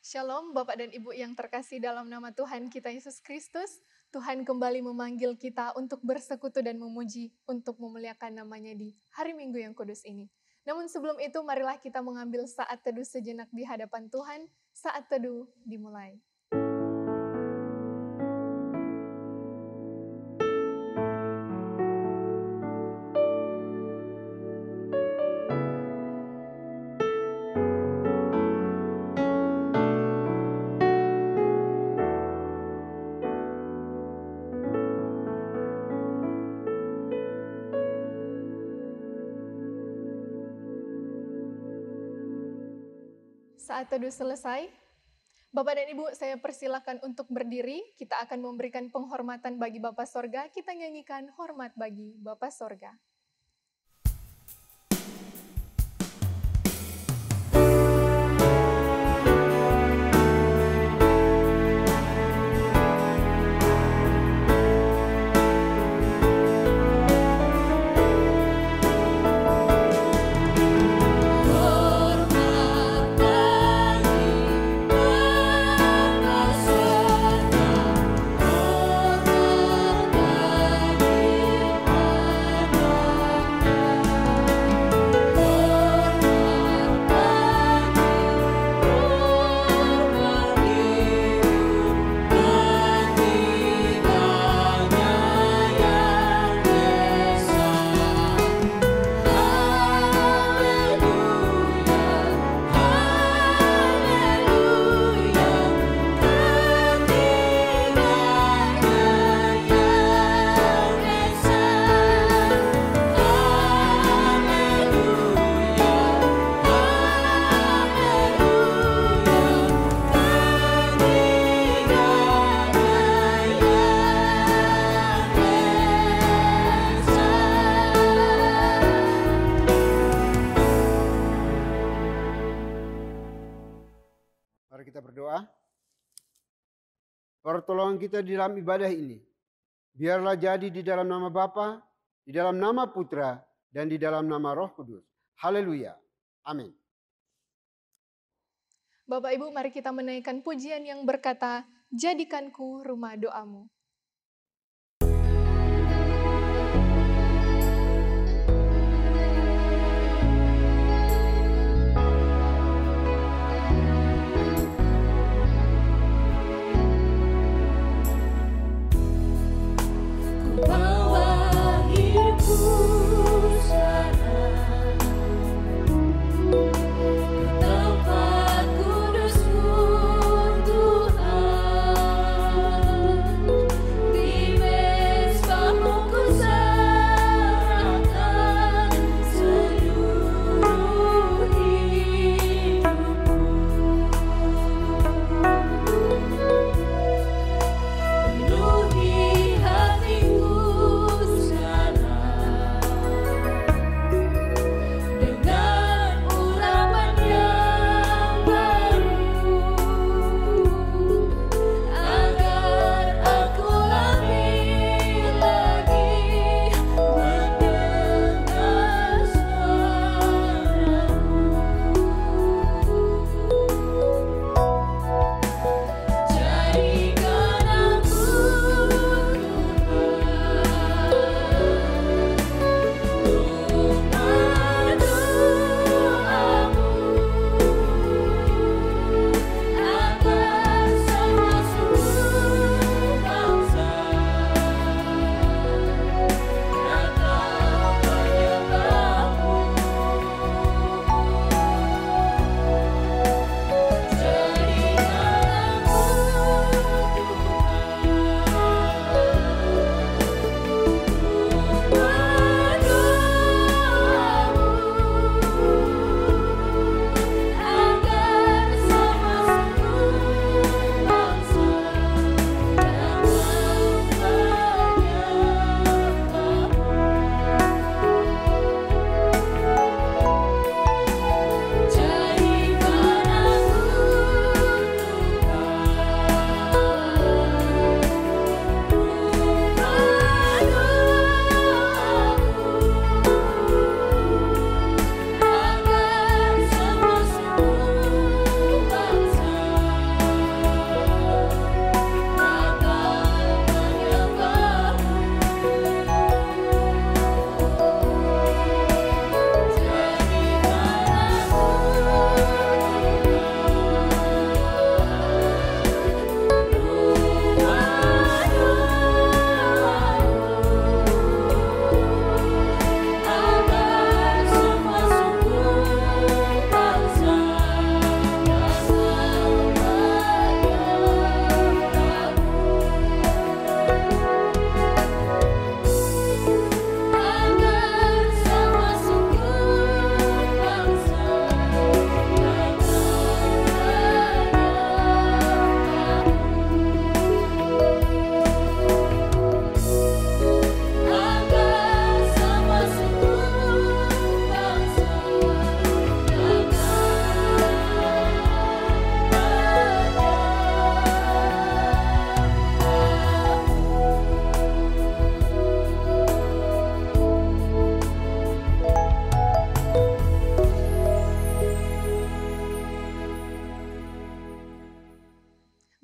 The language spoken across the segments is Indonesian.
Shalom Bapak dan Ibu yang terkasih dalam nama Tuhan kita Yesus Kristus. Tuhan kembali memanggil kita untuk bersekutu dan memuji, untuk memuliakan namanya di hari Minggu yang kudus ini. Namun sebelum itu marilah kita mengambil saat teduh sejenak di hadapan Tuhan. Saat teduh dimulai. Saat teduh selesai, Bapak dan Ibu saya persilakan untuk berdiri. Kita akan memberikan penghormatan bagi Bapa Sorga. Kita nyanyikan hormat bagi Bapa Sorga. Pertolongan kita di dalam ibadah ini, biarlah jadi di dalam nama Bapa, di dalam nama Putra, dan di dalam nama Roh Kudus. Haleluya. Amin. Bapak Ibu, mari kita menaikkan pujian yang berkata, "Jadikanku rumah doamu." Tempat kudus-Mu Tuhan.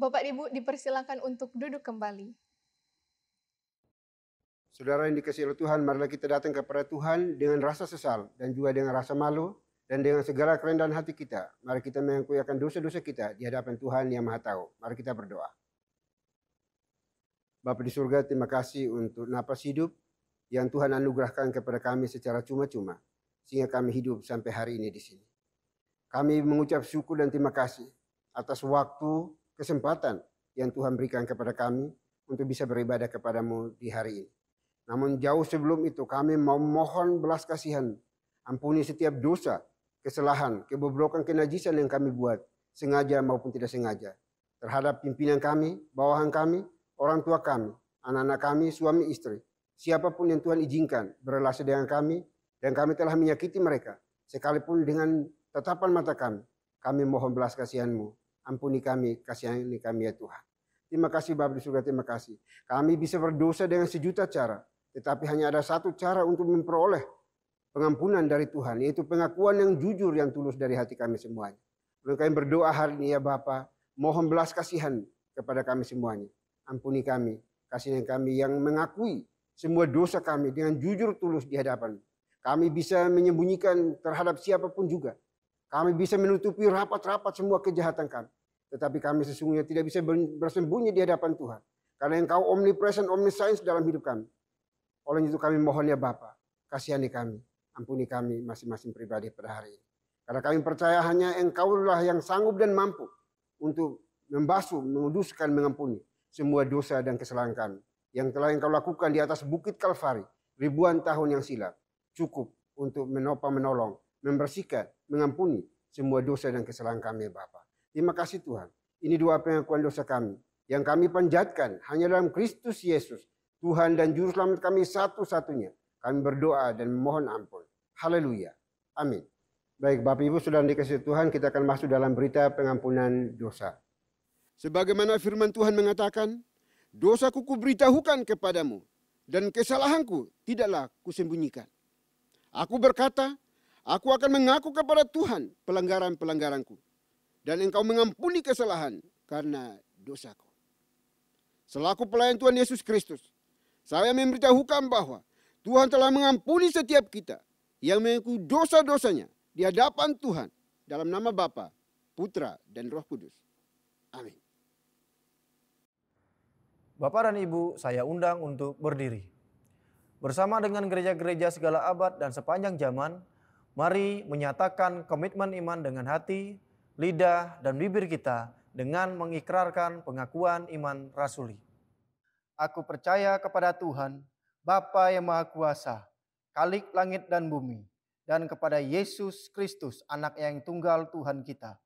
Bapak Ibu dipersilakan untuk duduk kembali. Saudara yang dikasihi oleh Tuhan, marilah kita datang kepada Tuhan dengan rasa sesal dan juga dengan rasa malu dan dengan segala kerendahan hati kita. Mari kita mengakui akan dosa-dosa kita di hadapan Tuhan yang Maha Tahu. Mari kita berdoa. Bapa di surga, terima kasih untuk napas hidup yang Tuhan anugerahkan kepada kami secara cuma-cuma, sehingga kami hidup sampai hari ini di sini. Kami mengucap syukur dan terima kasih atas waktu, kesempatan yang Tuhan berikan kepada kami untuk bisa beribadah kepadamu di hari ini. Namun jauh sebelum itu kami mau mohon belas kasihan, ampuni setiap dosa, kesalahan, kebobrokan, kenajisan yang kami buat, sengaja maupun tidak sengaja, terhadap pimpinan kami, bawahan kami, orang tua kami, anak-anak kami, suami istri, siapapun yang Tuhan izinkan berrelasi dengan kami, dan kami telah menyakiti mereka, sekalipun dengan tatapan mata kami mohon belas kasihan-Mu, ampuni kami, kasihani kami ya Tuhan. Terima kasih Bapa di surga, terima kasih. Kami bisa berdosa dengan sejuta cara, tetapi hanya ada satu cara untuk memperoleh pengampunan dari Tuhan, yaitu pengakuan yang jujur, yang tulus dari hati kami semuanya. Lalu kami berdoa hari ini ya Bapa, mohon belas kasihan kepada kami semuanya. Ampuni kami, kasihan kami yang mengakui semua dosa kami dengan jujur tulus di hadapan. Kami bisa menyembunyikan terhadap siapapun juga. Kami bisa menutupi rapat-rapat semua kejahatan kami. Tetapi kami sesungguhnya tidak bisa bersembunyi di hadapan Tuhan. Karena Engkau omnipresent, omniscience dalam hidup kami. Oleh itu kami mohon ya Bapa, kasihani kami, ampuni kami masing-masing pribadi pada hari ini. Karena kami percaya hanya Engkaulah yang sanggup dan mampu untuk membasuh, menguduskan, mengampuni semua dosa dan kesalahan kami. Yang telah Engkau lakukan di atas bukit Kalvari ribuan tahun yang silam. Cukup untuk menopang, menolong, membersihkan, mengampuni semua dosa dan kesalahan kami ya Bapa. Terima kasih Tuhan. Ini doa pengakuan dosa kami yang kami panjatkan hanya dalam Kristus Yesus, Tuhan dan Juru Selamat kami satu-satunya. Kami berdoa dan memohon ampun. Haleluya. Amin. Baik Bapak Ibu sudah dikasihi Tuhan, kita akan masuk dalam berita pengampunan dosa. Sebagaimana firman Tuhan mengatakan, dosaku kuberitahukan kepadamu, dan kesalahanku tidaklah kusembunyikan. Aku berkata, aku akan mengaku kepada Tuhan pelanggaran-pelanggaranku, dan Engkau mengampuni kesalahan karena dosaku. Selaku pelayan Tuhan Yesus Kristus, saya memberitahukan bahwa Tuhan telah mengampuni setiap kita yang mengakui dosa-dosanya di hadapan Tuhan dalam nama Bapa, Putra, dan Roh Kudus. Amin. Bapak dan Ibu, saya undang untuk berdiri. Bersama dengan gereja-gereja segala abad dan sepanjang zaman, mari menyatakan komitmen iman dengan hati, lidah, dan bibir kita dengan mengikrarkan pengakuan iman rasuli. Aku percaya kepada Tuhan, Bapa yang Maha Kuasa, Khalik langit dan bumi, dan kepada Yesus Kristus, Anak yang tunggal Tuhan kita,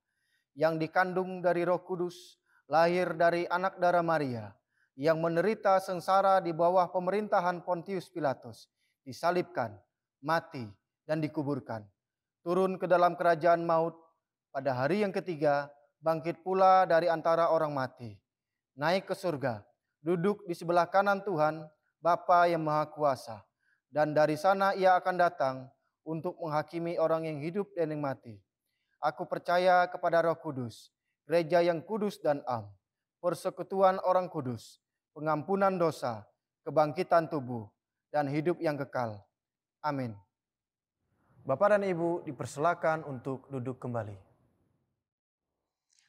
yang dikandung dari Roh Kudus, lahir dari anak darah Maria, yang menderita sengsara di bawah pemerintahan Pontius Pilatus, disalibkan, mati, dan dikuburkan. Turun ke dalam kerajaan maut, pada hari yang ketiga, bangkit pula dari antara orang mati. Naik ke surga, duduk di sebelah kanan Tuhan, Bapa yang Maha Kuasa. Dan dari sana ia akan datang untuk menghakimi orang yang hidup dan yang mati. Aku percaya kepada Roh Kudus, gereja yang kudus dan am, persekutuan orang kudus, pengampunan dosa, kebangkitan tubuh, dan hidup yang kekal. Amin. Bapak dan Ibu dipersilakan untuk duduk kembali.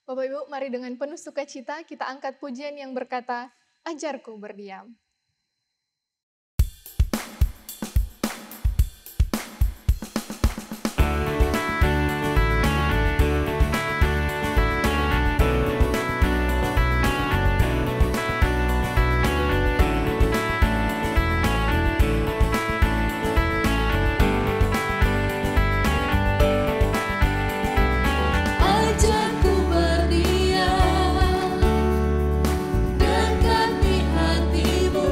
Bapak Ibu, mari dengan penuh sukacita kita angkat pujian yang berkata, ajarku berdiam. Dekati hatimu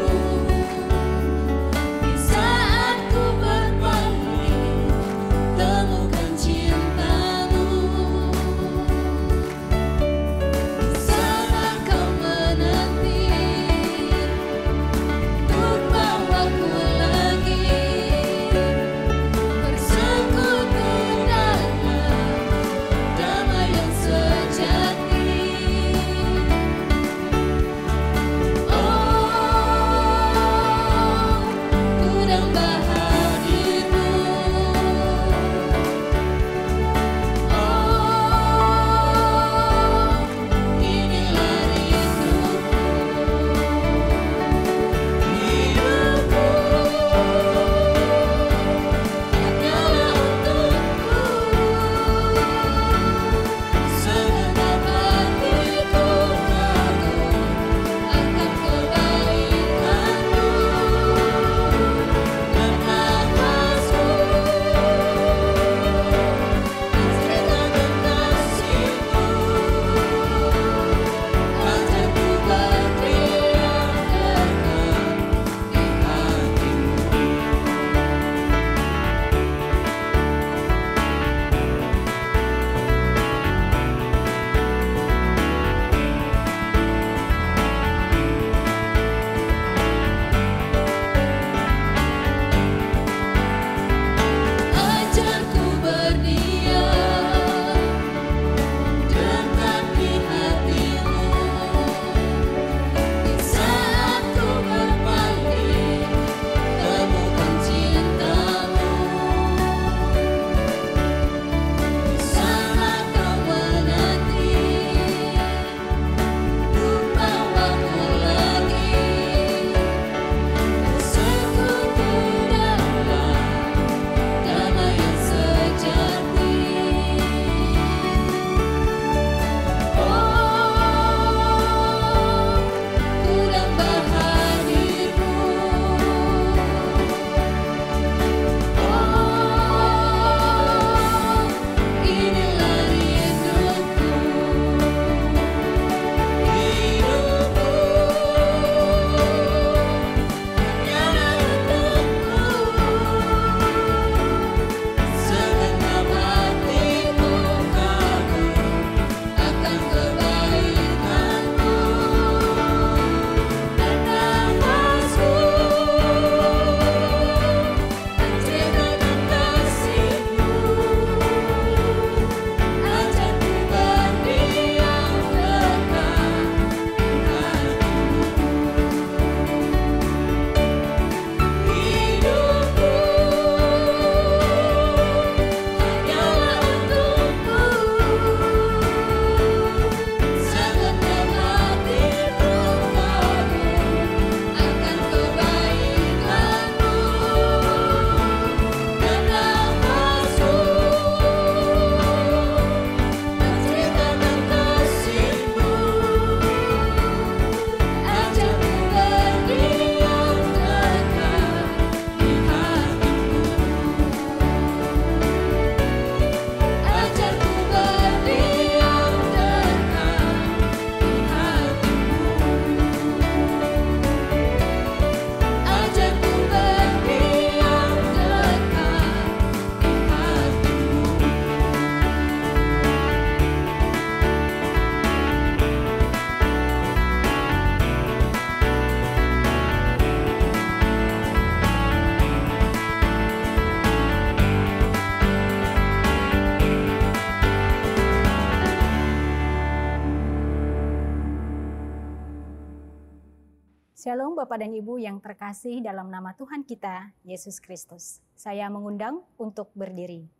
Shalom Bapak dan Ibu yang terkasih dalam nama Tuhan kita, Yesus Kristus. Saya mengundang untuk berdiri.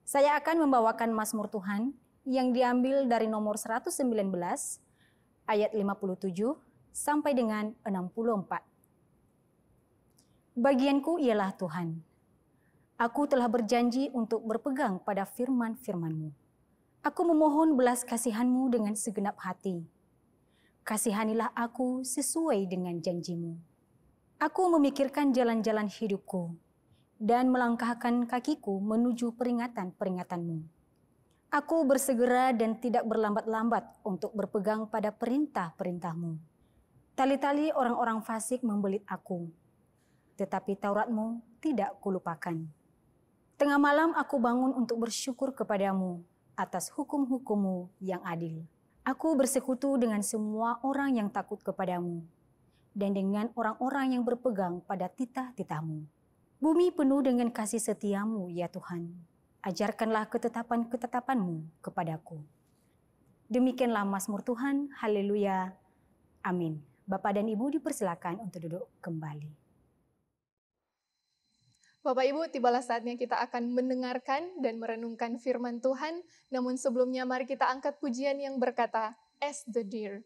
Saya akan membawakan Mazmur Tuhan yang diambil dari nomor 119 ayat 57 sampai dengan 64. Bagianku ialah Tuhan. Aku telah berjanji untuk berpegang pada firman-firman-Mu. Aku memohon belas kasihan-Mu dengan segenap hati. Kasihanilah aku sesuai dengan janji-Mu. Aku memikirkan jalan-jalan hidupku dan melangkahkan kakiku menuju peringatan-peringatan-Mu. Aku bersegera dan tidak berlambat-lambat untuk berpegang pada perintah-perintah-Mu. Tali-tali orang-orang fasik membelit aku, tetapi Taurat-Mu tidak kulupakan. Tengah malam aku bangun untuk bersyukur kepadamu atas hukum-hukum-Mu yang adil. Aku bersekutu dengan semua orang yang takut kepadamu dan dengan orang-orang yang berpegang pada titah-titah-Mu. Bumi penuh dengan kasih setia-Mu, ya Tuhan. Ajarkanlah ketetapan-ketetapan-Mu kepadaku. Demikianlah Mazmur Tuhan. Haleluya. Amin. Bapak dan Ibu dipersilakan untuk duduk kembali. Bapak Ibu, tibalah saatnya kita akan mendengarkan dan merenungkan firman Tuhan. Namun sebelumnya mari kita angkat pujian yang berkata, As the Deer.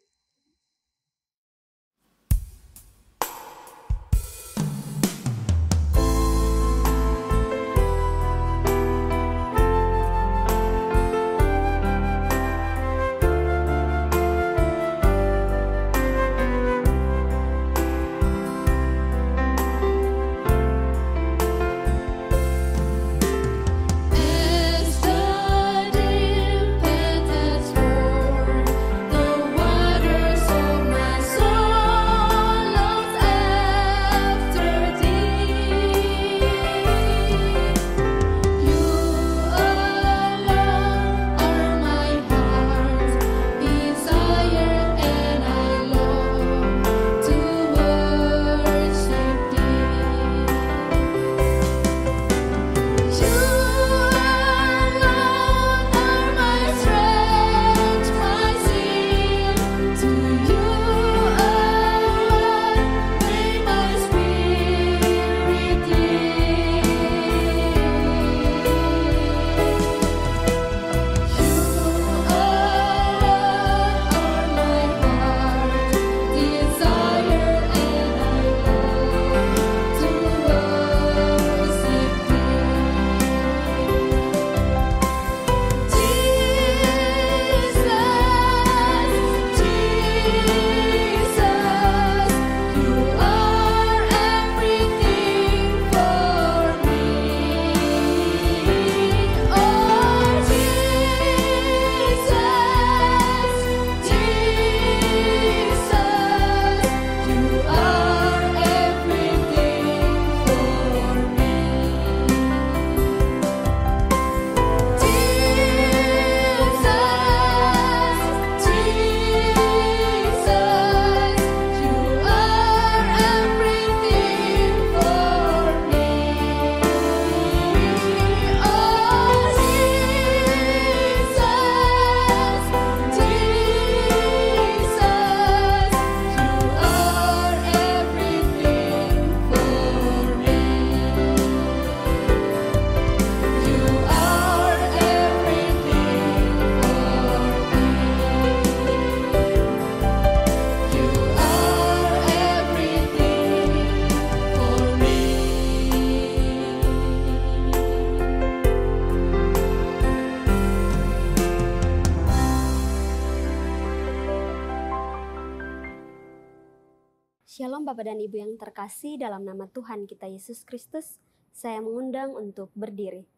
Shalom Bapak dan Ibu yang terkasih dalam nama Tuhan kita Yesus Kristus, saya mengundang untuk berdiri.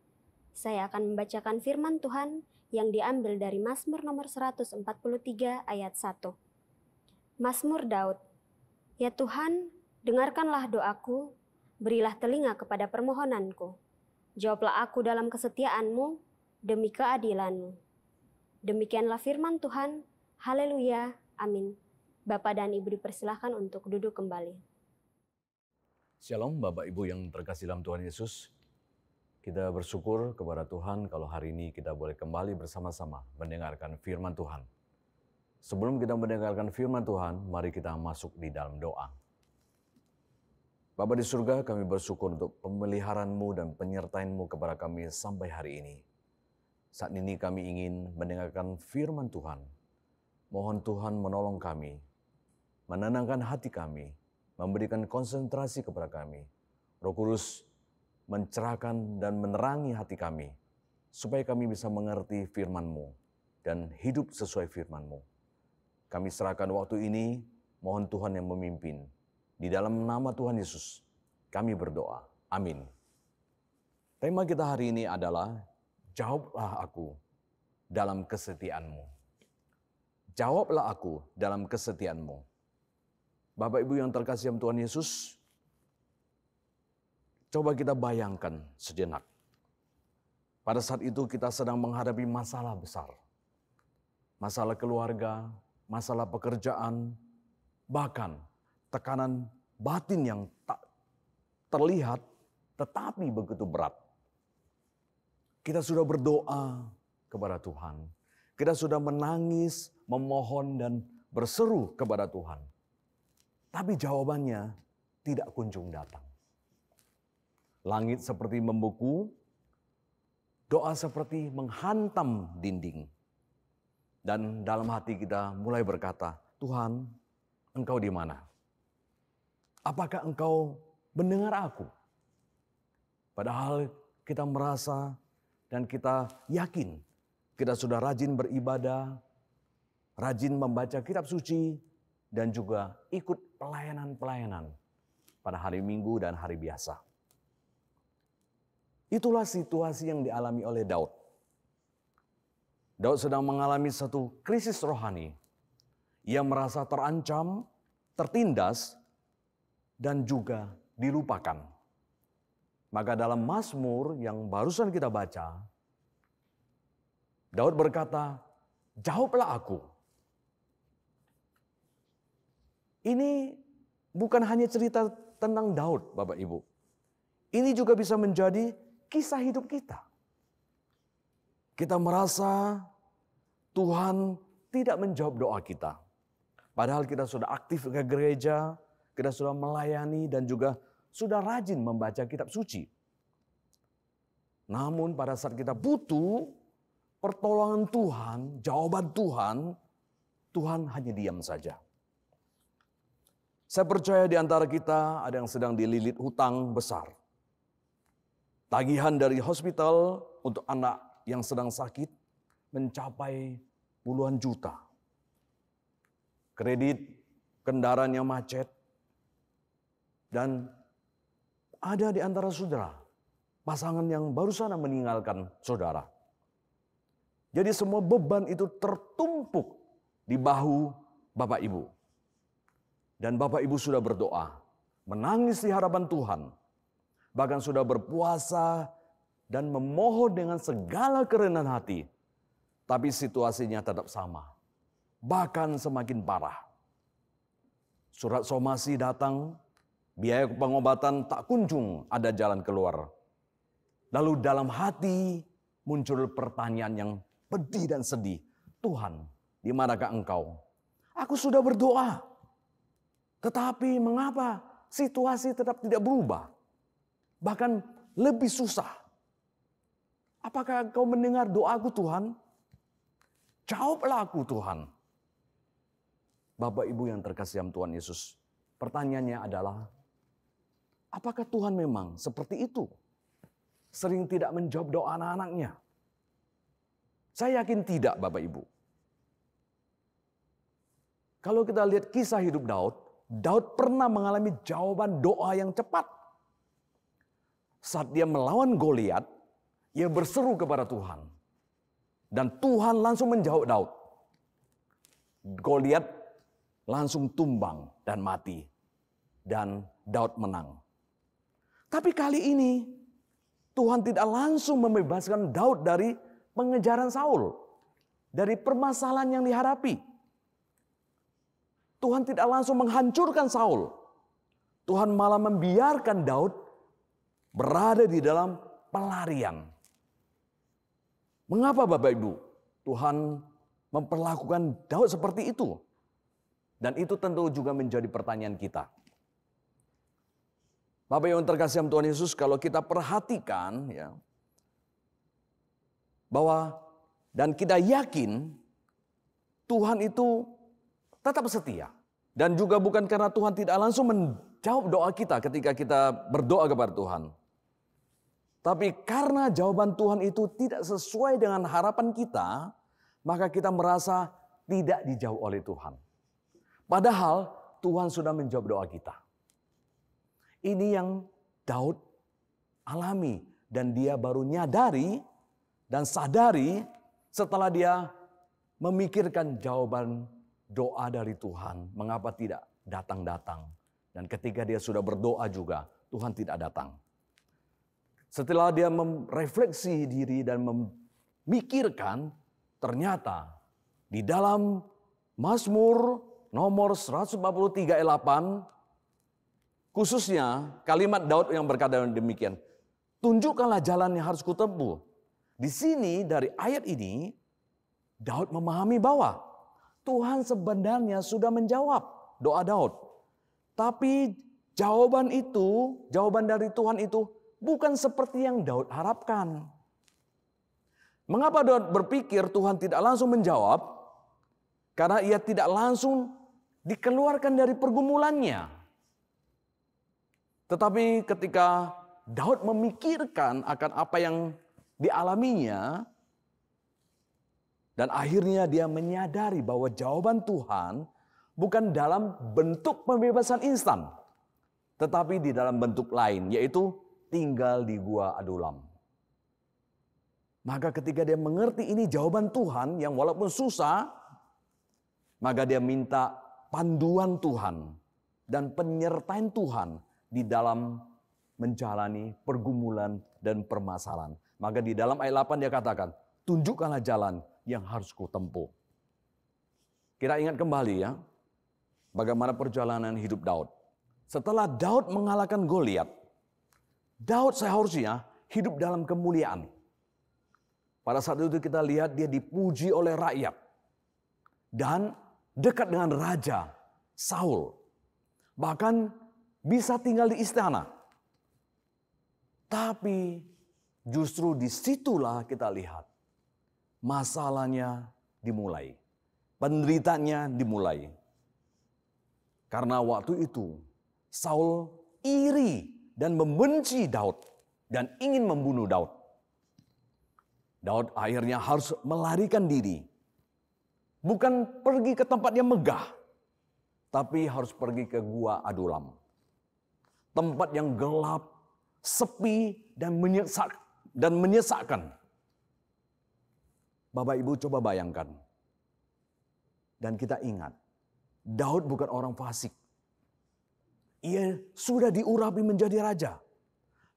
Saya akan membacakan firman Tuhan yang diambil dari Mazmur nomor 143 ayat 1. Mazmur Daud. Ya Tuhan, dengarkanlah doaku, berilah telinga kepada permohonanku. Jawablah aku dalam kesetiaan-Mu demi keadilan-Mu. Demikianlah firman Tuhan. Haleluya. Amin. Bapak dan Ibu dipersilahkan untuk duduk kembali. Shalom Bapak Ibu yang terkasih dalam Tuhan Yesus. Kita bersyukur kepada Tuhan kalau hari ini kita boleh kembali bersama-sama mendengarkan firman Tuhan. Sebelum kita mendengarkan firman Tuhan, mari kita masuk di dalam doa. Bapa di surga, kami bersyukur untuk pemeliharaan-Mu dan penyertaan-Mu kepada kami sampai hari ini. Saat ini kami ingin mendengarkan firman Tuhan. Mohon Tuhan menolong kami, menenangkan hati kami, memberikan konsentrasi kepada kami. Roh Kudus mencerahkan dan menerangi hati kami, supaya kami bisa mengerti firman-Mu dan hidup sesuai firman-Mu. Kami serahkan waktu ini, mohon Tuhan yang memimpin. Di dalam nama Tuhan Yesus, kami berdoa. Amin. Tema kita hari ini adalah, jawablah aku dalam kesetiaan-Mu. Jawablah aku dalam kesetiaan-Mu. Bapak Ibu yang terkasih dalam Tuhan Yesus, coba kita bayangkan sejenak. Pada saat itu kita sedang menghadapi masalah besar. Masalah keluarga, masalah pekerjaan, bahkan tekanan batin yang tak terlihat tetapi begitu berat. Kita sudah berdoa kepada Tuhan. Kita sudah menangis, memohon dan berseru kepada Tuhan. Tapi jawabannya tidak kunjung datang. Langit seperti membeku, doa seperti menghantam dinding. Dan dalam hati kita mulai berkata, Tuhan, Engkau di mana? Apakah Engkau mendengar aku? Padahal kita merasa dan kita yakin kita sudah rajin beribadah, rajin membaca kitab suci, dan juga ikut pelayanan-pelayanan pada hari Minggu dan hari biasa. Itulah situasi yang dialami oleh Daud. Daud sedang mengalami satu krisis rohani. Ia merasa terancam, tertindas, dan juga dilupakan. Maka dalam Mazmur yang barusan kita baca, Daud berkata, jawablah aku. Ini bukan hanya cerita tentang Daud, Bapak Ibu. Ini juga bisa menjadi kisah hidup kita. Kita merasa Tuhan tidak menjawab doa kita. Padahal kita sudah aktif ke gereja, kita sudah melayani dan juga sudah rajin membaca kitab suci. Namun pada saat kita butuh pertolongan Tuhan, jawaban Tuhan, Tuhan hanya diam saja. Saya percaya di antara kita ada yang sedang dililit hutang besar. Tagihan dari hospital untuk anak yang sedang sakit mencapai puluhan juta. Kredit kendaraan yang macet. Dan ada di antara saudara, pasangan yang baru saja meninggalkan saudara. Jadi semua beban itu tertumpuk di bahu Bapak Ibu. Dan Bapak Ibu sudah berdoa, menangis di hadapan Tuhan. Bahkan sudah berpuasa dan memohon dengan segala kerendahan hati. Tapi situasinya tetap sama. Bahkan semakin parah. Surat somasi datang, biaya pengobatan tak kunjung ada jalan keluar. Lalu dalam hati muncul pertanyaan yang pedih dan sedih. Tuhan, di manakah Engkau? Aku sudah berdoa. Tetapi mengapa situasi tetap tidak berubah? Bahkan lebih susah. Apakah Engkau mendengar doaku Tuhan? Jawablah aku Tuhan. Bapak Ibu yang terkasih dalam Tuhan Yesus. Pertanyaannya adalah, apakah Tuhan memang seperti itu? Sering tidak menjawab doa anak-anaknya? Saya yakin tidak, Bapak Ibu. Kalau kita lihat kisah hidup Daud, Daud pernah mengalami jawaban doa yang cepat. Saat dia melawan Goliat, ia berseru kepada Tuhan. Dan Tuhan langsung menjawab Daud. Goliat langsung tumbang dan mati. Dan Daud menang. Tapi kali ini Tuhan tidak langsung membebaskan Daud dari pengejaran Saul. Dari permasalahan yang dihadapi. Tuhan tidak langsung menghancurkan Saul. Tuhan malah membiarkan Daud berada di dalam pelarian. Mengapa Bapak Ibu? Tuhan memperlakukan Daud seperti itu? Dan itu tentu juga menjadi pertanyaan kita. Bapak yang terkasih dalam Tuhan Yesus, kalau kita perhatikan ya, bahwa dan kita yakin Tuhan itu tetap setia. Dan juga bukan karena Tuhan tidak langsung menjawab doa kita ketika kita berdoa kepada Tuhan. Tapi karena jawaban Tuhan itu tidak sesuai dengan harapan kita, maka kita merasa tidak dijawab oleh Tuhan. Padahal Tuhan sudah menjawab doa kita. Ini yang Daud alami dan dia baru nyadari dan sadari setelah dia memikirkan jawaban doa dari Tuhan. Mengapa tidak datang-datang? Dan ketika dia sudah berdoa juga, Tuhan tidak datang. Setelah dia merefleksi diri dan memikirkan, ternyata di dalam Mazmur nomor 143 ayat 8, khususnya kalimat Daud yang berkata demikian, tunjukkanlah jalan yang harus kutempuh. Di sini dari ayat ini, Daud memahami bahwa Tuhan sebenarnya sudah menjawab doa Daud. Tapi jawaban dari Tuhan itu bukan seperti yang Daud harapkan. Mengapa Daud berpikir Tuhan tidak langsung menjawab? Karena ia tidak langsung dikeluarkan dari pergumulannya. Tetapi ketika Daud memikirkan akan apa yang dialaminya, dan akhirnya dia menyadari bahwa jawaban Tuhan bukan dalam bentuk pembebasan instan, tetapi di dalam bentuk lain, yaitu tinggal di Gua Adulam. Maka ketika dia mengerti ini jawaban Tuhan yang walaupun susah, maka dia minta panduan Tuhan dan penyertaan Tuhan di dalam menjalani pergumulan dan permasalahan. Maka di dalam ayat 8 dia katakan, tunjukkanlah jalan yang harus kutempuh. Kita ingat kembali ya, bagaimana perjalanan hidup Daud. Setelah Daud mengalahkan Goliat, Daud seharusnya hidup dalam kemuliaan. Pada saat itu kita lihat dia dipuji oleh rakyat. Dan dekat dengan Raja Saul. Bahkan bisa tinggal di istana. Tapi justru disitulah kita lihat masalahnya dimulai. Penderitaannya dimulai. Karena waktu itu Saul iri dan membenci Daud dan ingin membunuh Daud. Daud akhirnya harus melarikan diri. Bukan pergi ke tempat yang megah, tapi harus pergi ke Gua Adulam. Tempat yang gelap, sepi dan menyesakkan. Bapak Ibu coba bayangkan. Dan kita ingat, Daud bukan orang fasik. Ia sudah diurapi menjadi raja,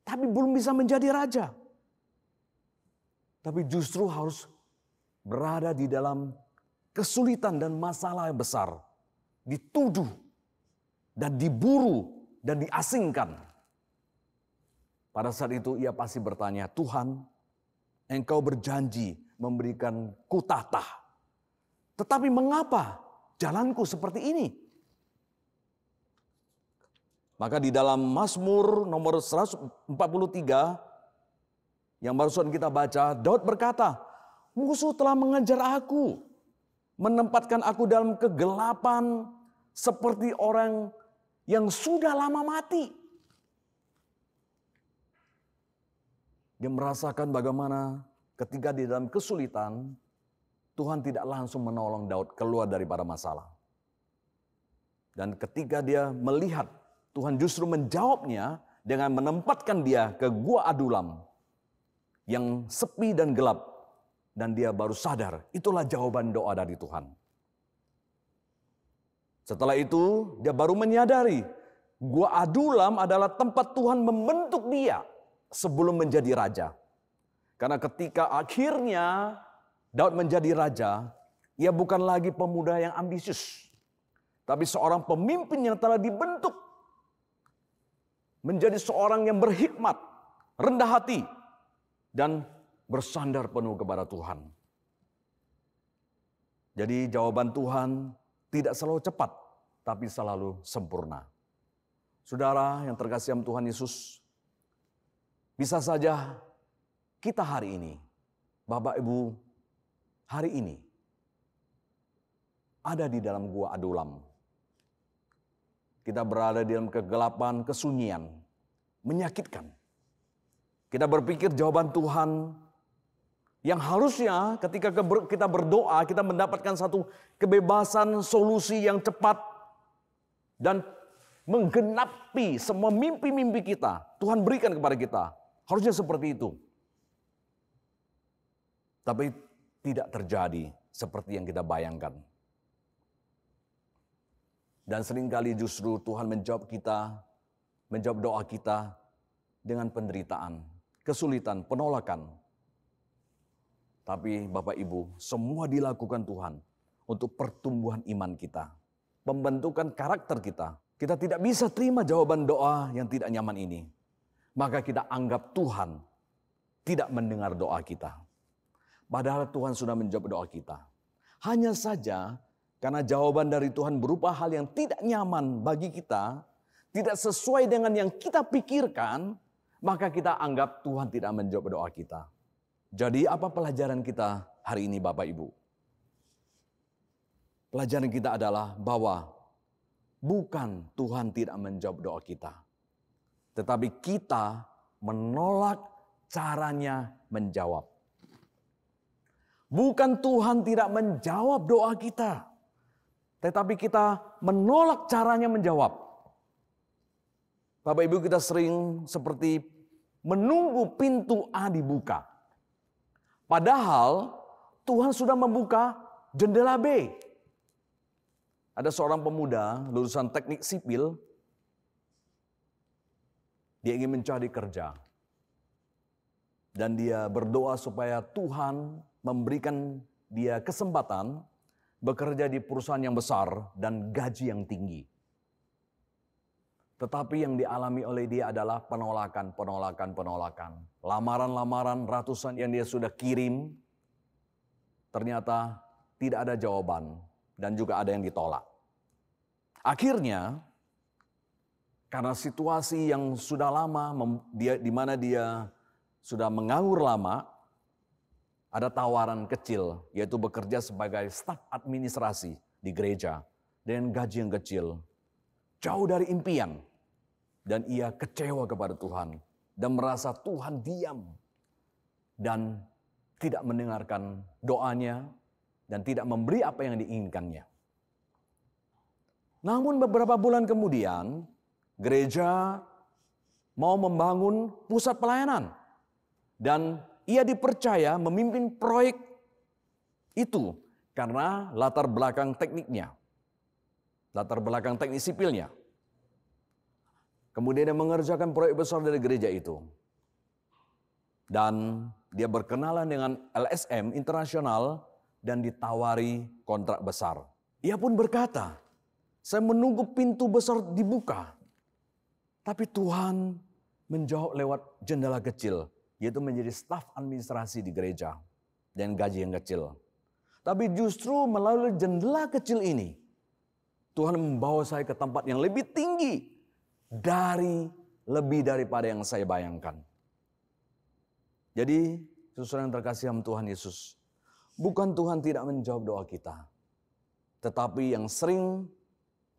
tapi belum bisa menjadi raja. Tapi justru harus berada di dalam kesulitan dan masalah yang besar. Dituduh dan diburu dan diasingkan. Pada saat itu ia pasti bertanya, Tuhan, Engkau berjanji memberikan ku tahta. Tetapi mengapa jalanku seperti ini? Maka di dalam Mazmur nomor 143 yang barusan kita baca, Daud berkata, musuh telah mengejar aku, menempatkan aku dalam kegelapan seperti orang yang sudah lama mati. Dia merasakan bagaimana ketika di dalam kesulitan, Tuhan tidak langsung menolong Daud keluar daripada masalah. Dan ketika dia melihat Tuhan justru menjawabnya dengan menempatkan dia ke Gua Adulam yang sepi dan gelap. Dan dia baru sadar, itulah jawaban doa dari Tuhan. Setelah itu, dia baru menyadari, Gua Adulam adalah tempat Tuhan membentuk dia sebelum menjadi raja. Karena ketika akhirnya Daud menjadi raja, ia bukan lagi pemuda yang ambisius, tapi seorang pemimpin yang telah dibentuk menjadi seorang yang berhikmat, rendah hati, dan bersandar penuh kepada Tuhan. Jadi jawaban Tuhan tidak selalu cepat, tapi selalu sempurna. Saudara yang terkasih dalam Tuhan Yesus, bisa saja kita hari ini, Bapak Ibu, hari ini ada di dalam gua Adulam. Kita berada di dalam kegelapan, kesunyian, menyakitkan. Kita berpikir jawaban Tuhan yang harusnya ketika kita berdoa, kita mendapatkan satu kebebasan, solusi yang cepat dan menggenapi semua mimpi-mimpi kita. Tuhan berikan kepada kita. Harusnya seperti itu. Tapi tidak terjadi seperti yang kita bayangkan. Dan seringkali justru Tuhan menjawab doa kita dengan penderitaan, kesulitan, penolakan. Tapi Bapak Ibu, semua dilakukan Tuhan untuk pertumbuhan iman kita, pembentukan karakter kita. Kita tidak bisa terima jawaban doa yang tidak nyaman ini. Maka kita anggap Tuhan tidak mendengar doa kita. Padahal Tuhan sudah menjawab doa kita. Hanya saja karena jawaban dari Tuhan berupa hal yang tidak nyaman bagi kita, tidak sesuai dengan yang kita pikirkan, maka kita anggap Tuhan tidak menjawab doa kita. Jadi apa pelajaran kita hari ini Bapak Ibu? Pelajaran kita adalah bahwa bukan Tuhan tidak menjawab doa kita, tetapi kita menolak caranya menjawab. Bukan Tuhan tidak menjawab doa kita, tetapi kita menolak caranya menjawab. Bapak Ibu, kita sering seperti menunggu pintu A dibuka. Padahal Tuhan sudah membuka jendela B. Ada seorang pemuda lulusan teknik sipil. Dia ingin mencari kerja. Dan dia berdoa supaya Tuhan memberikan dia kesempatan bekerja di perusahaan yang besar dan gaji yang tinggi. Tetapi yang dialami oleh dia adalah penolakan. Lamaran-lamaran ratusan yang dia sudah kirim, ternyata tidak ada jawaban dan juga ada yang ditolak. Akhirnya, karena situasi yang sudah lama, di mana dia sudah menganggur lama, ada tawaran kecil, yaitu bekerja sebagai staf administrasi di gereja dengan gaji yang kecil. Jauh dari impian. Dan ia kecewa kepada Tuhan dan merasa Tuhan diam dan tidak mendengarkan doanya dan tidak memberi apa yang diinginkannya. Namun beberapa bulan kemudian, gereja mau membangun pusat pelayanan dan ia dipercaya memimpin proyek itu karena latar belakang tekniknya, latar belakang teknik sipilnya. Kemudian dia mengerjakan proyek besar dari gereja itu. Dan dia berkenalan dengan LSM internasional dan ditawari kontrak besar. Ia pun berkata, saya menunggu pintu besar dibuka. Tapi Tuhan menjawab lewat jendela kecil, yaitu menjadi staf administrasi di gereja dan gaji yang kecil. Tapi justru melalui jendela kecil ini, Tuhan membawa saya ke tempat yang lebih tinggi, lebih daripada yang saya bayangkan. Jadi, saudara yang terkasih dalam Tuhan Yesus, bukan Tuhan tidak menjawab doa kita, tetapi yang sering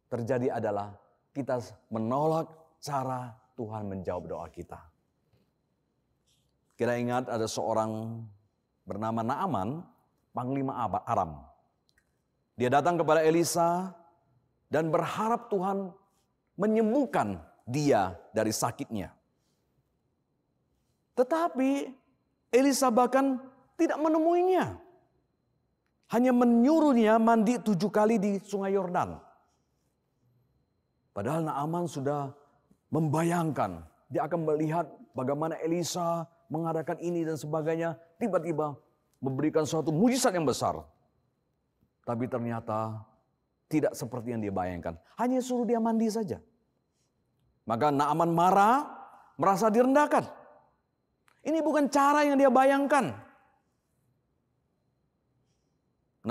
terjadi adalah kita menolak cara Tuhan menjawab doa kita. Kita ingat ada seorang bernama Naaman, panglima Aram. Dia datang kepada Elisa dan berharap Tuhan menyembuhkan dia dari sakitnya. Tetapi Elisa bahkan tidak menemuinya. Hanya menyuruhnya mandi 7 kali di sungai Yordan. Padahal Naaman sudah membayangkan. Dia akan melihat bagaimana Elisa mengadakan ini dan sebagainya. Tiba-tiba memberikan suatu mujizat yang besar. Tapi ternyata tidak seperti yang dia bayangkan. Hanya suruh dia mandi saja. Maka Naaman marah, merasa direndahkan. Ini bukan cara yang dia bayangkan.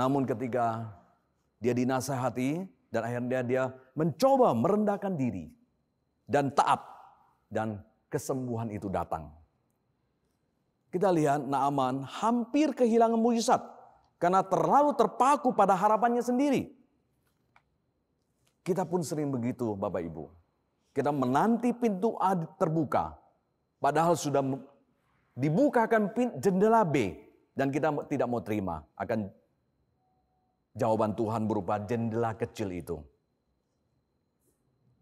Namun ketika dia dinasihati dan akhirnya dia mencoba merendahkan diri dan taat, dan kesembuhan itu datang. Kita lihat Naaman hampir kehilangan mujizat karena terlalu terpaku pada harapannya sendiri. Kita pun sering begitu, Bapak Ibu. Kita menanti pintu A terbuka, padahal sudah dibukakan jendela B, dan kita tidak mau terima akan jawaban Tuhan berupa jendela kecil itu.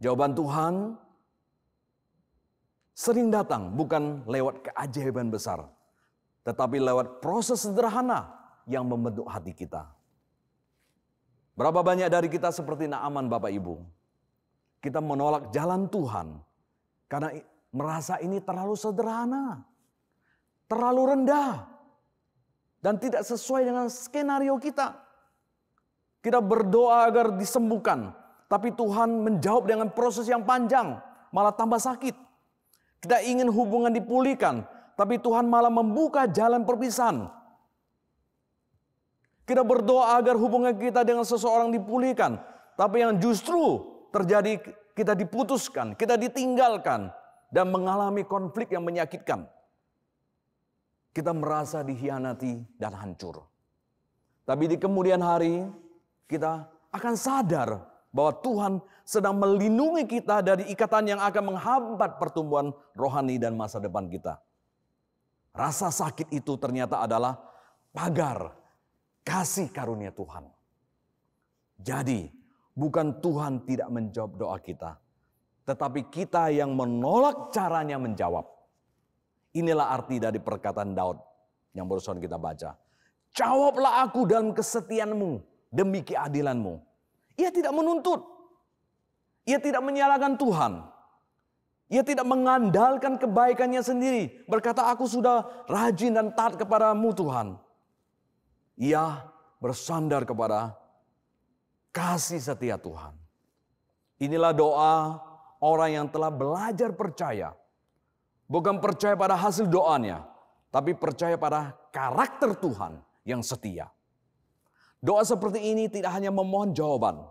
Jawaban Tuhan sering datang bukan lewat keajaiban besar, tetapi lewat proses sederhana yang membentuk hati kita. Berapa banyak dari kita seperti Naaman, Bapak Ibu? Kita menolak jalan Tuhan karena merasa ini terlalu sederhana, terlalu rendah, dan tidak sesuai dengan skenario kita. Kita berdoa agar disembuhkan, tapi Tuhan menjawab dengan proses yang panjang, malah tambah sakit. Kita ingin hubungan dipulihkan, tapi Tuhan malah membuka jalan perpisahan. Kita berdoa agar hubungan kita dengan seseorang dipulihkan, tapi yang justru terjadi kita diputuskan, kita ditinggalkan, dan mengalami konflik yang menyakitkan. Kita merasa dikhianati dan hancur. Tapi di kemudian hari, kita akan sadar bahwa Tuhan sedang melindungi kita dari ikatan yang akan menghambat pertumbuhan rohani dan masa depan kita. Rasa sakit itu ternyata adalah pagar kasih karunia Tuhan. Jadi, bukan Tuhan tidak menjawab doa kita, tetapi kita yang menolak caranya menjawab. Inilah arti dari perkataan Daud yang barusan kita baca. Jawablah aku dalam kesetiaanmu demi keadilanmu. Ia tidak menuntut. Ia tidak menyalahkan Tuhan. Ia tidak mengandalkan kebaikannya sendiri. Berkata, aku sudah rajin dan taat kepadamu Tuhan. Ia bersandar kepada kasih setia Tuhan. Inilah doa orang yang telah belajar percaya. Bukan percaya pada hasil doanya, tapi percaya pada karakter Tuhan yang setia. Doa seperti ini tidak hanya memohon jawaban,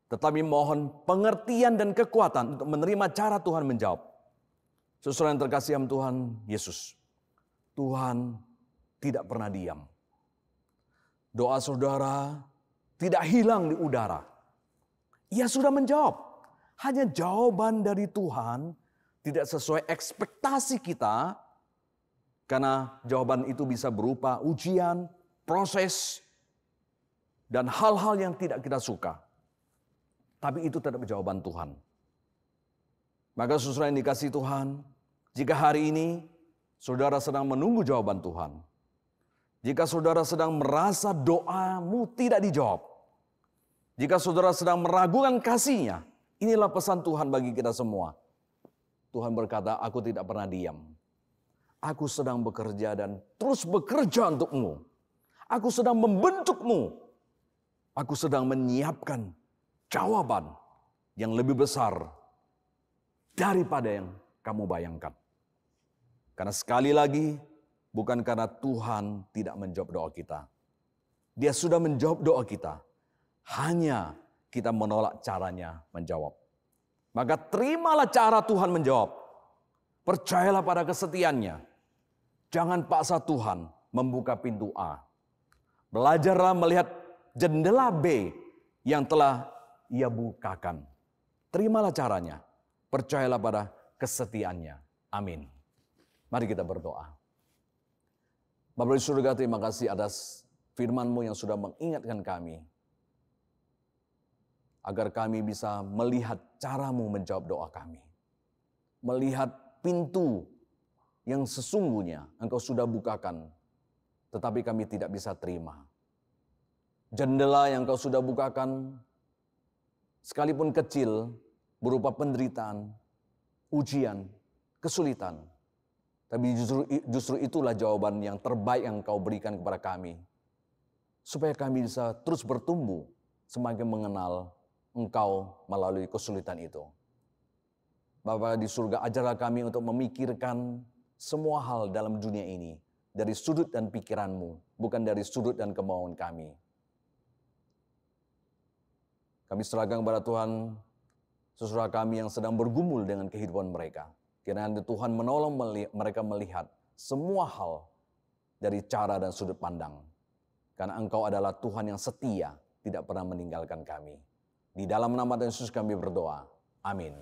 tetapi mohon pengertian dan kekuatan untuk menerima cara Tuhan menjawab. Saudara yang terkasih dalam Tuhan Yesus, Tuhan tidak pernah diam. Doa saudara tidak hilang di udara. Ia sudah menjawab. Hanya jawaban dari Tuhan tidak sesuai ekspektasi kita, karena jawaban itu bisa berupa ujian, proses, dan hal-hal yang tidak kita suka. Tapi itu tetap jawaban Tuhan. Maka saudara yang dikasihi Tuhan, jika hari ini saudara sedang menunggu jawaban Tuhan, jika saudara sedang merasa doamu tidak dijawab, jika saudara sedang meragukan kasih-Nya, inilah pesan Tuhan bagi kita semua. Tuhan berkata, aku tidak pernah diam. Aku sedang bekerja dan terus bekerja untukmu. Aku sedang membentukmu. Aku sedang menyiapkan jawaban yang lebih besar daripada yang kamu bayangkan. Karena sekali lagi, bukan karena Tuhan tidak menjawab doa kita. Dia sudah menjawab doa kita. Hanya kita menolak caranya menjawab. Maka terimalah cara Tuhan menjawab. Percayalah pada kesetiaannya. Jangan paksa Tuhan membuka pintu A. Belajarlah melihat jendela B yang telah Ia bukakan. Terimalah caranya. Percayalah pada kesetiaannya. Amin. Mari kita berdoa. Bapa di surga, terima kasih atas firman-Mu yang sudah mengingatkan kami, agar kami bisa melihat cara-Mu menjawab doa kami. Melihat pintu yang sesungguhnya Engkau sudah bukakan, tetapi kami tidak bisa terima. Jendela yang Engkau sudah bukakan, sekalipun kecil, berupa penderitaan, ujian, kesulitan. Tapi justru itulah jawaban yang terbaik yang Engkau berikan kepada kami. Supaya kami bisa terus bertumbuh semakin mengenal Engkau melalui kesulitan itu. Bapa di surga, ajarlah kami untuk memikirkan semua hal dalam dunia ini dari sudut dan pikiran-Mu, bukan dari sudut dan kemauan kami. Kami serahkan kepada Tuhan saudara kami yang sedang bergumul dengan kehidupan mereka. Kiranya Tuhan menolong mereka melihat semua hal dari cara dan sudut pandang. Karena Engkau adalah Tuhan yang setia, tidak pernah meninggalkan kami. Di dalam nama Yesus kami berdoa. Amin.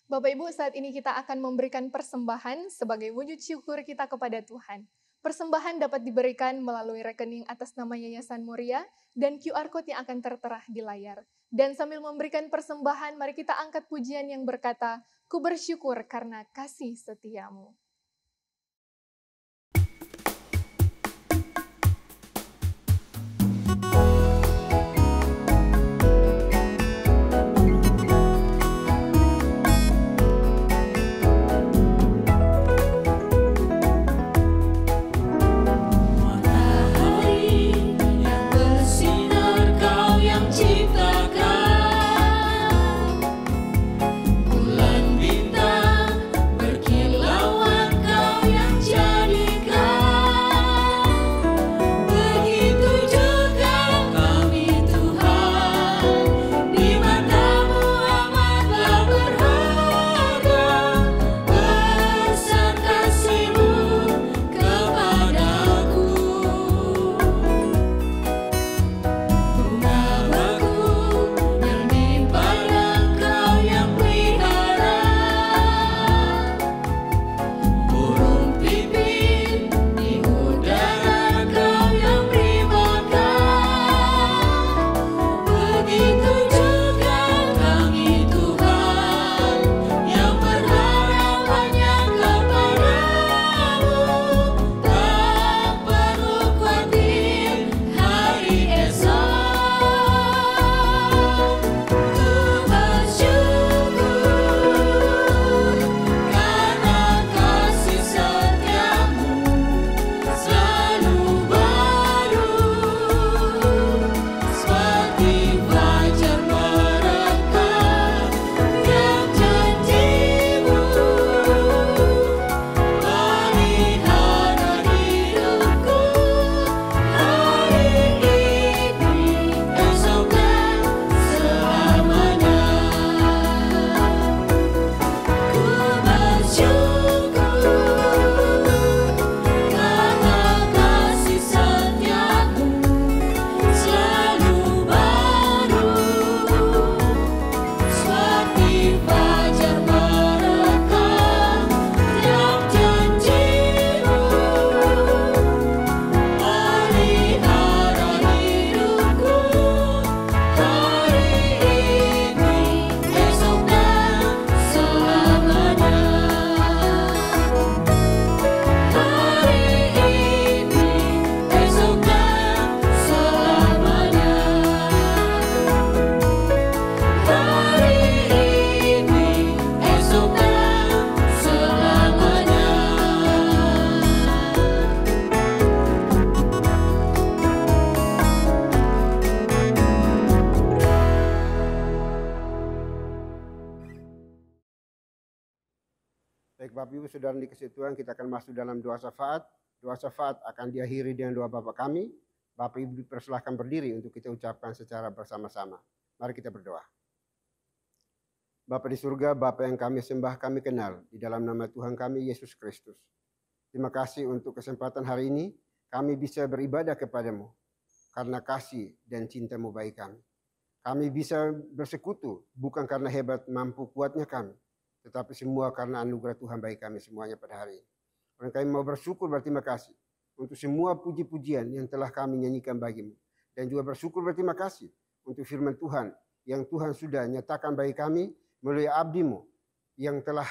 Bapak Ibu, saat ini kita akan memberikan persembahan sebagai wujud syukur kita kepada Tuhan. Persembahan dapat diberikan melalui rekening atas nama Yayasan Moria dan QR Code yang akan tertera di layar. Dan sambil memberikan persembahan, mari kita angkat pujian yang berkata, "Ku bersyukur karena kasih setiamu." Baik Bapak Ibu Saudara dikasih Tuhan, kita akan masuk dalam doa syafaat. Doa syafaat akan diakhiri dengan doa Bapa kami. Bapak Ibu dipersilahkan berdiri untuk kita ucapkan secara bersama-sama. Mari kita berdoa. Bapa di surga, Bapa yang kami sembah, kami kenal di dalam nama Tuhan kami Yesus Kristus. Terima kasih untuk kesempatan hari ini kami bisa beribadah kepadamu karena kasih dan cintamu bagi kami. Kami bisa bersekutu bukan karena hebat mampu kuatnya kami, tetapi semua karena anugerah Tuhan bagi kami semuanya pada hari ini. Dan kami mau bersyukur berterima kasih untuk semua puji-pujian yang telah kami nyanyikan bagimu. Dan juga bersyukur berterima kasih untuk firman Tuhan yang Tuhan sudah nyatakan bagi kami melalui abdimu yang telah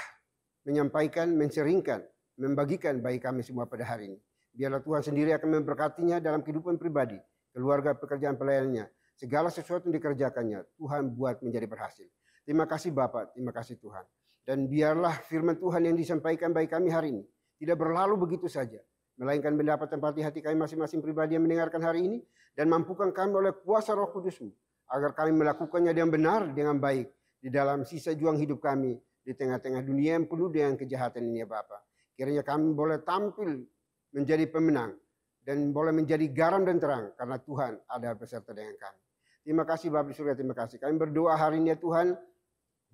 menyampaikan, menseringkan, membagikan bagi kami semua pada hari ini. Biarlah Tuhan sendiri akan memberkatinya dalam kehidupan pribadi, keluarga, pekerjaan pelayanannya. Segala sesuatu yang dikerjakannya, Tuhan buat menjadi berhasil. Terima kasih Bapa, terima kasih Tuhan. Dan biarlah firman Tuhan yang disampaikan bagi kami hari ini tidak berlalu begitu saja, melainkan mendapat tempat di hati kami masing-masing pribadi yang mendengarkan hari ini, dan mampukan kami oleh kuasa Roh Kudus-Mu agar kami melakukannya dengan benar, dengan baik di dalam sisa juang hidup kami di tengah-tengah dunia yang penuh dengan kejahatan ini ya Bapa. Kiranya kami boleh tampil menjadi pemenang dan boleh menjadi garam dan terang karena Tuhan ada beserta dengan kami. Terima kasih Bapa di surga, terima kasih. Kami berdoa hari ini ya Tuhan,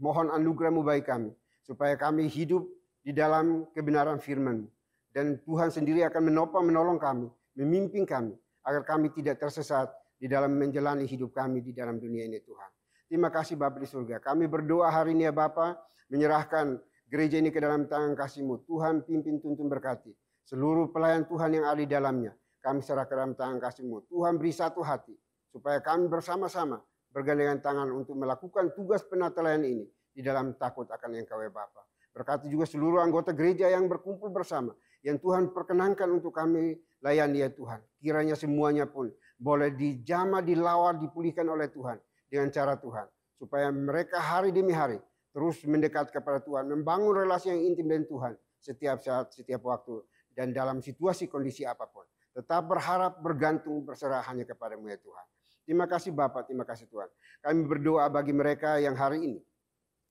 mohon anugerah-Mu bagi kami, supaya kami hidup di dalam kebenaran firman-Mu. Dan Tuhan sendiri akan menopang, menolong kami, memimpin kami, agar kami tidak tersesat di dalam menjalani hidup kami di dalam dunia ini Tuhan. Terima kasih Bapa di surga. Kami berdoa hari ini ya Bapa, menyerahkan gereja ini ke dalam tangan kasih-Mu. Tuhan pimpin, tuntun, berkati. Seluruh pelayan Tuhan yang ada di dalamnya, kami serahkan ke dalam tangan kasih-Mu. Tuhan beri satu hati, supaya kami bersama-sama bergandengan tangan untuk melakukan tugas penatelayan ini di dalam takut akan Engkau ya Bapa. Berkati juga seluruh anggota gereja yang berkumpul bersama, yang Tuhan perkenankan untuk kami layani ya Tuhan. Kiranya semuanya pun boleh dijamah, dilawat, dipulihkan oleh Tuhan dengan cara Tuhan. Supaya mereka hari demi hari terus mendekat kepada Tuhan, membangun relasi yang intim dengan Tuhan setiap saat, setiap waktu, dan dalam situasi kondisi apapun. Tetap berharap, bergantung, berserah hanya kepada-Mu ya Tuhan. Terima kasih Bapak, terima kasih Tuhan. Kami berdoa bagi mereka yang hari ini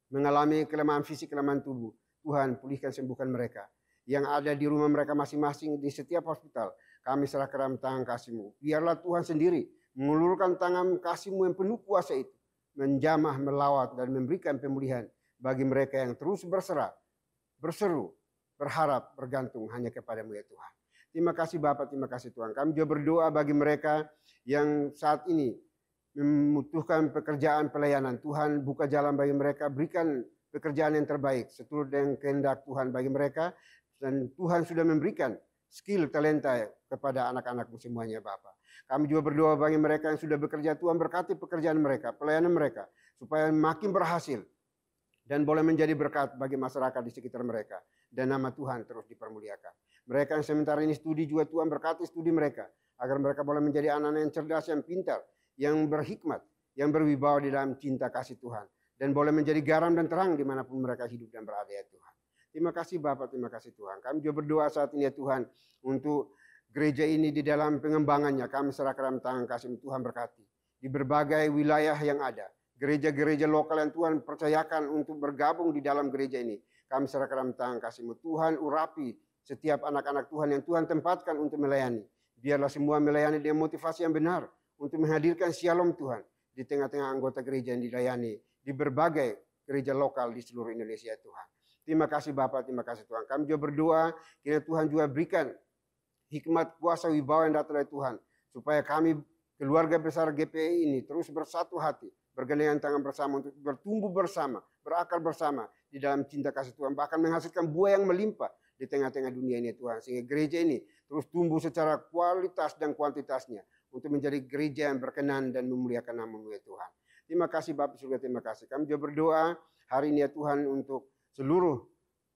mengalami kelemahan fisik, kelemahan tubuh. Tuhan pulihkan, sembuhkan mereka. Yang ada di rumah mereka masing-masing, di setiap hospital, kami serahkan dalam tangan kasih-Mu. Biarlah Tuhan sendiri mengulurkan tangan kasih-Mu yang penuh kuasa itu, menjamah, melawat, dan memberikan pemulihan bagi mereka yang terus berserah, berseru, berharap, bergantung hanya kepada-Mu ya Tuhan. Terima kasih Bapak, terima kasih Tuhan. Kami juga berdoa bagi mereka yang saat ini membutuhkan pekerjaan pelayanan. Tuhan buka jalan bagi mereka, berikan pekerjaan yang terbaik seturut dengan kehendak Tuhan bagi mereka. Dan Tuhan sudah memberikan skill, talenta kepada anak-anak-Mu semuanya Bapak. Kami juga berdoa bagi mereka yang sudah bekerja, Tuhan berkati pekerjaan mereka, pelayanan mereka, supaya makin berhasil dan boleh menjadi berkat bagi masyarakat di sekitar mereka. Dan nama Tuhan terus dipermuliakan. Mereka yang sementara ini studi juga Tuhan berkati studi mereka, agar mereka boleh menjadi anak-anak yang cerdas, yang pintar, yang berhikmat, yang berwibawa di dalam cinta kasih Tuhan. Dan boleh menjadi garam dan terang dimanapun mereka hidup dan berada ya Tuhan. Terima kasih Bapak, terima kasih Tuhan. Kami juga berdoa saat ini ya Tuhan, untuk gereja ini di dalam pengembangannya. Kami serahkan dalam tangan kasih Tuhan berkati. Di berbagai wilayah yang ada, gereja-gereja lokal yang Tuhan percayakan untuk bergabung di dalam gereja ini, kami serahkan dalam tangan kasih-Mu. Tuhan urapi setiap anak-anak Tuhan yang Tuhan tempatkan untuk melayani. Biarlah semua melayani dengan motivasi yang benar, untuk menghadirkan shalom Tuhan di tengah-tengah anggota gereja yang dilayani di berbagai gereja lokal di seluruh Indonesia Tuhan. Terima kasih Bapak, terima kasih Tuhan. Kami juga berdoa, kiranya Tuhan juga berikan hikmat, kuasa, wibawa yang datang dari Tuhan, supaya kami keluarga besar GPI ini terus bersatu hati, bergandengan tangan bersama untuk bertumbuh bersama, berakar bersama di dalam cinta kasih Tuhan, bahkan menghasilkan buah yang melimpah di tengah-tengah dunia ini Tuhan, sehingga gereja ini terus tumbuh secara kualitas dan kuantitasnya untuk menjadi gereja yang berkenan dan memuliakan nama-Mu ya Tuhan. Terima kasih Bapak surga, terima kasih. Kami juga berdoa hari ini ya Tuhan untuk seluruh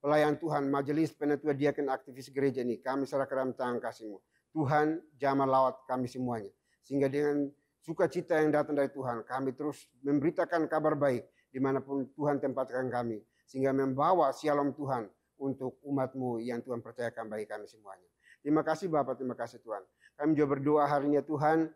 pelayan Tuhan, majelis penatua diaken aktivis gereja ini, kami serahkan dalam tangan kasih-Mu. Tuhan jamah lawat kami semuanya, sehingga dengan sukacita yang datang dari Tuhan, kami terus memberitakan kabar baik dimanapun Tuhan tempatkan kami, sehingga membawa shalom Tuhan untuk umat-Mu yang Tuhan percayakan bagi kami semuanya. Terima kasih Bapak, terima kasih Tuhan. Kami juga berdoa hari ini ya Tuhan,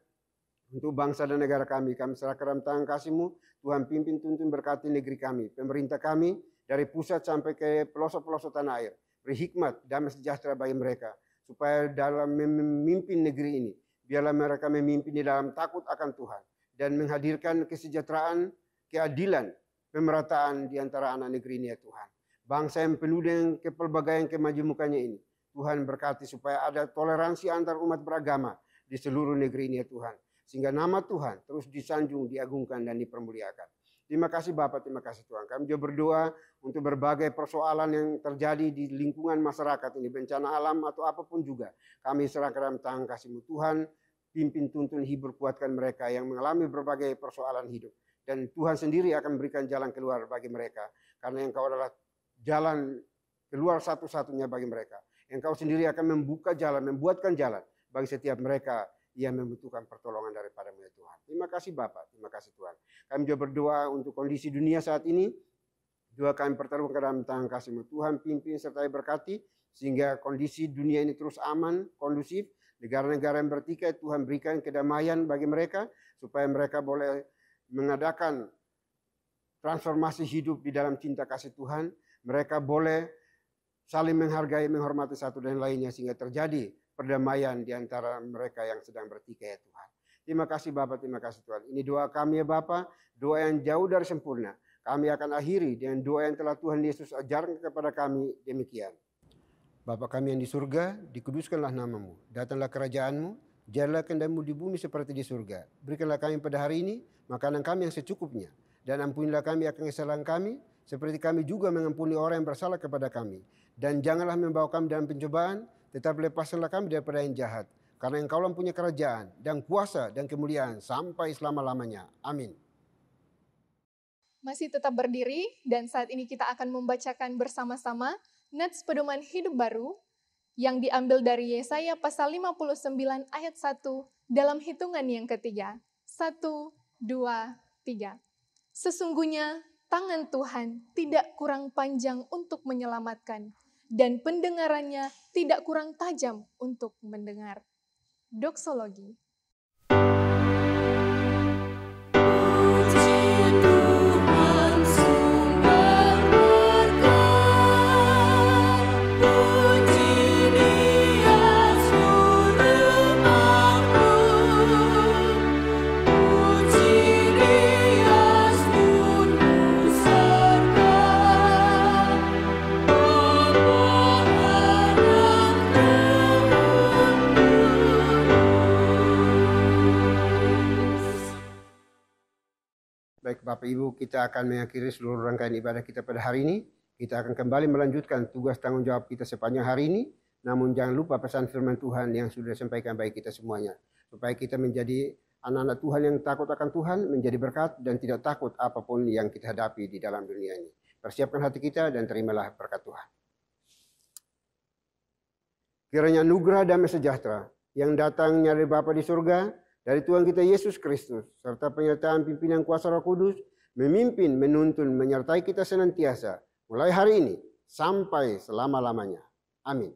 untuk bangsa dan negara kami serahkan dalam tangan kasih-Mu. Tuhan pimpin, tuntun, berkati negeri kami, pemerintah kami, dari pusat sampai ke pelosok-pelosok tanah air. Beri hikmat, damai sejahtera bagi mereka, supaya dalam memimpin negeri ini, biarlah mereka memimpin di dalam takut akan Tuhan, dan menghadirkan kesejahteraan, keadilan, pemerataan di antara anak negeri ini ya Tuhan. Bangsa yang penuh dengan kepelbagaian kemajemukannya ini, Tuhan berkati supaya ada toleransi antar umat beragama di seluruh negeri ini ya Tuhan. Sehingga nama Tuhan terus disanjung, diagungkan, dan dipermuliakan. Terima kasih Bapak, terima kasih Tuhan. Kami juga berdoa untuk berbagai persoalan yang terjadi di lingkungan masyarakat ini, bencana alam atau apapun juga. Kami serahkan dalam tangan kasih-Mu Tuhan, pimpin, tuntun, hibur, kuatkan mereka yang mengalami berbagai persoalan hidup. Dan Tuhan sendiri akan memberikan jalan keluar bagi mereka. Karena Engkau adalah jalan keluar satu-satunya bagi mereka. Engkau sendiri akan membuka jalan, membuatkan jalan bagi setiap mereka yang membutuhkan pertolongan daripada-Mu ya Tuhan. Terima kasih Bapak, terima kasih Tuhan. Kami juga berdoa untuk kondisi dunia saat ini. Juga kami pertaruhkan ke dalam tangan kasih-Mu. Tuhan pimpin serta berkati, sehingga kondisi dunia ini terus aman, kondusif. Negara-negara yang bertikai, Tuhan berikan kedamaian bagi mereka, supaya mereka boleh mengadakan transformasi hidup di dalam cinta kasih Tuhan. Mereka boleh saling menghargai, menghormati satu dan lainnya, sehingga terjadi perdamaian di antara mereka yang sedang bertikai ya Tuhan. Terima kasih Bapa, terima kasih Tuhan. Ini doa kami ya Bapa, doa yang jauh dari sempurna. Kami akan akhiri dengan doa yang telah Tuhan Yesus ajarkan kepada kami demikian. Bapa kami yang di surga, dikuduskanlah namamu. Datanglah kerajaanmu, jadilah kehendakmu di bumi seperti di surga. Berikanlah kami pada hari ini makanan kami yang secukupnya. Dan ampunilah kami akan kesalahan kami, seperti kami juga mengampuni orang yang bersalah kepada kami. Dan janganlah membawa kami dalam pencobaan, tetapi lepaskanlah kami daripada yang jahat. Karena Engkau punya kerajaan dan kuasa dan kemuliaan sampai selama-lamanya. Amin. Masih tetap berdiri, dan saat ini kita akan membacakan bersama-sama Nats Pedoman Hidup Baru yang diambil dari Yesaya pasal 59 ayat 1 dalam hitungan yang ketiga. 1, 2, 3. Sesungguhnya tangan Tuhan tidak kurang panjang untuk menyelamatkan, dan pendengarannya tidak kurang tajam untuk mendengar. Doksologi. Baik Bapak Ibu, kita akan mengakhiri seluruh rangkaian ibadah kita pada hari ini. Kita akan kembali melanjutkan tugas tanggung jawab kita sepanjang hari ini. Namun jangan lupa pesan firman Tuhan yang sudah disampaikan bagi kita semuanya. Supaya kita menjadi anak-anak Tuhan yang takut akan Tuhan, menjadi berkat dan tidak takut apapun yang kita hadapi di dalam dunia ini. Persiapkan hati kita dan terimalah berkat Tuhan. Kiranya anugerah damai sejahtera yang datangnya dari Bapa di surga, dari Tuhan kita Yesus Kristus, serta penyertaan pimpinan kuasa Roh Kudus, memimpin, menuntun, menyertai kita senantiasa, mulai hari ini, sampai selama-lamanya. Amin.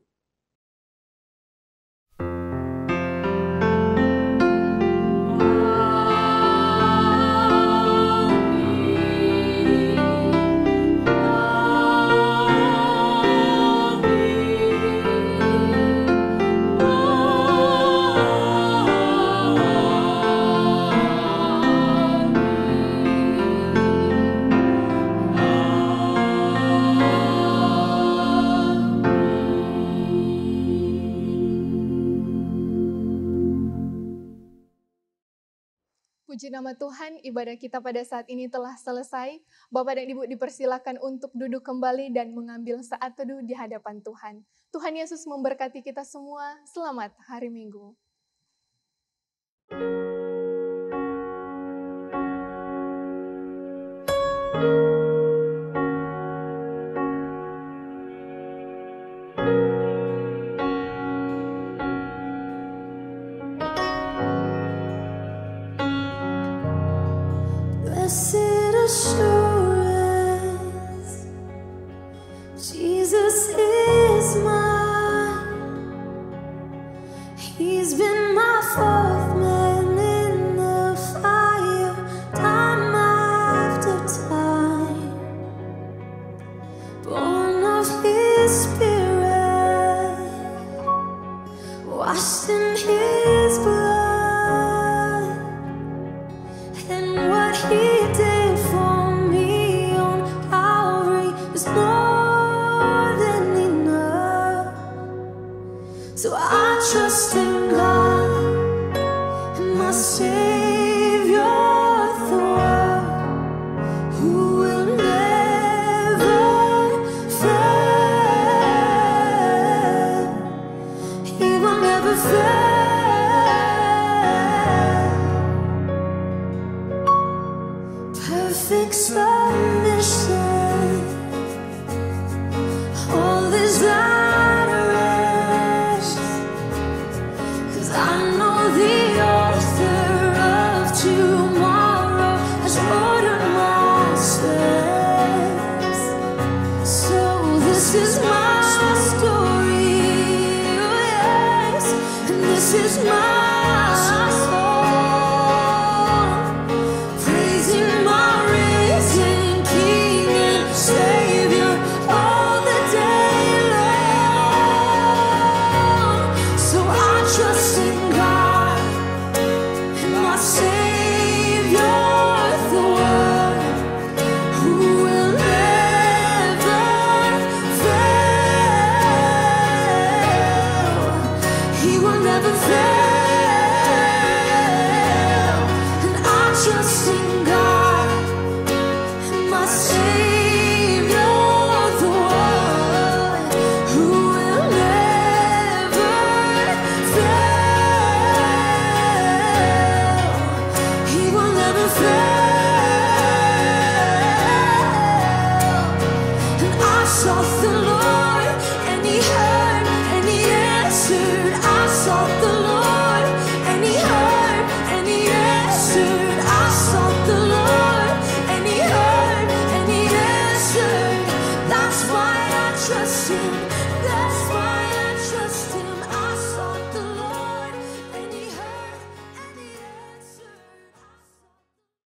Puji nama Tuhan, ibadah kita pada saat ini telah selesai. Bapak dan Ibu dipersilakan untuk duduk kembali dan mengambil saat teduh di hadapan Tuhan. Tuhan Yesus memberkati kita semua. Selamat hari Minggu. Blessed assurance, Jesus is mine. He's been my fourth man in the fire, time after time. Born of His Spirit, washed in His blood, and what He did for me on Calvary is more than enough. So I trust in God, my Savior, the one who will never fail. He will never fail. Perfect submission, all desire rest, 'cause I know the author of tomorrow has ordered my steps. So this is my story, oh yes, and this is my song, praising my risen King. never fail.